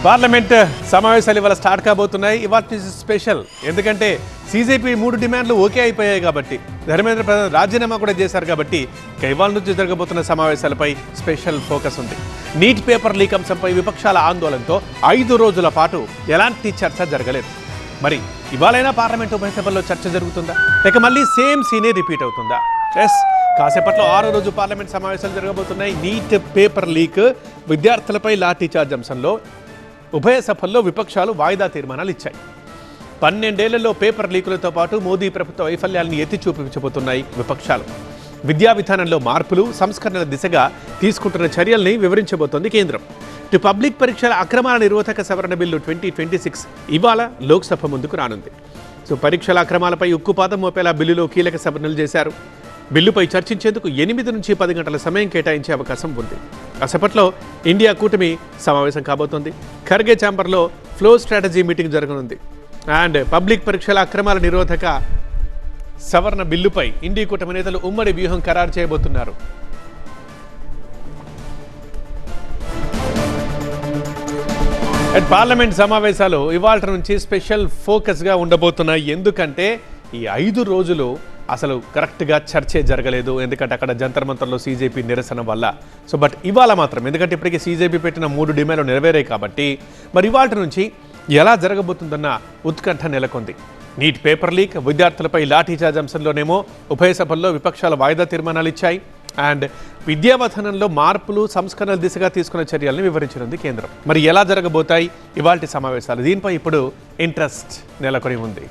Parliament సమావేశాలు ఇవాళ start కాబోతున్నాయి. ఇవాళ స్పెషల్, ఎందుకంటే సీజేపీ 3 డిమాండ్లు ఓకే అయిపోయాయి కాబట్టి, ధర్మేంద్ర ప్రధాన్ రాజీనామా కూడా చేశారు కాబట్టి ఇక ఇవాళ నుంచి జరగబోతున్న సమావేశాలపై స్పెషల్ ఫోకస్ ఉంది. నీట్ పేపర్ లీక్ అంశంపై విపక్షాల ఆందోళనతో 5 రోజుల పాటు ఎలాంటి చర్చ జరగలేదు. మరి ఇవాళైనా పార్లమెంట్ ఉభయ సభల్లో చర్చ జరుగుతుందా, లేక మళ్ళీ సేమ్ సీనే రిపీట్ అవుతుందా? కాసేపట్లో 6వ రోజు పార్లమెంట్ సమావేశాలు జరగబోతున్నాయి. నీట్ పేపర్ లీక్, విద్యార్థులపై లాఠీ చార్జ్ అంశంలో ఉభయ సభల్లో విపక్షాలు వాయిదా తీర్మానాలు ఇచ్చాయి. 12 ఏళ్లలో పేపర్ లీకులతో పాటు మోదీ ప్రభుత్వ వైఫల్యాలను ఎత్తి చూపించబోతున్నాయి విపక్షాలు. విద్యా విధానంలో మార్పులు, సంస్కరణల దిశగా తీసుకుంటున్న చర్యల్ని వివరించబోతోంది కేంద్రం. ఇటు పబ్లిక్ పరీక్షల అక్రమాల నిరోధక సవరణ బిల్లు 2026 ఇవాళ లోక్సభ ముందుకు రానుంది. పరీక్షల అక్రమాలపై ఉక్కుపాదం మోపేలా బిల్లులో కీలక సవరణలు చేశారు. బిల్లుపై చర్చించేందుకు 8 నుంచి 10 గంటల సమయం కేటాయించే అవకాశం ఉంది. కాసేపట్లో ఇండియా కూటమి సమావేశం కాబోతోంది. ఖర్గే ఛాంబర్లో ఫ్లో స్ట్రాటజీ మీటింగ్ జరగనుంది. అండ్ పబ్లిక్ పరీక్షల అక్రమాల నిరోధక సవరణ బిల్లుపై ఇండియా కూటమి నేతలు ఉమ్మడి వ్యూహం ఖరారు చేయబోతున్నారు. అండ్ పార్లమెంట్ సమావేశాలు ఇవాళ నుంచి స్పెషల్ ఫోకస్గా ఉండబోతున్నాయి. ఎందుకంటే ఈ 5 రోజులు అసలు కరెక్ట్గా చర్చే జరగలేదు. ఎందుకంటే అక్కడ జంతర్ మంతర్లో సీజేపీ నిరసన వల్ల. బట్ ఇవాళ మాత్రం, ఎందుకంటే ఇప్పటికీ సీజేపీ పెట్టిన 3 డిమాండ్లు నెరవేరాయి కాబట్టి, మరి ఇవాళ నుంచి ఎలా జరగబోతుందన్న ఉత్కంఠ నెలకొంది. నీట్ పేపర్ లీక్, విద్యార్థులపై లాఠీచార్జ్ అంశంలోనేమో ఉభయ సభల్లో విపక్షాల వాయిదా తీర్మానాలు ఇచ్చాయి. అండ్ విద్యావధానంలో మార్పులు, సంస్కరణల దిశగా తీసుకున్న చర్యల్ని వివరించనుంది కేంద్రం. మరి ఎలా జరగబోతాయి ఇవాల్టి సమావేశాలు? దీనిపై ఇప్పుడు ఇంట్రెస్ట్ నెలకొని ఉంది.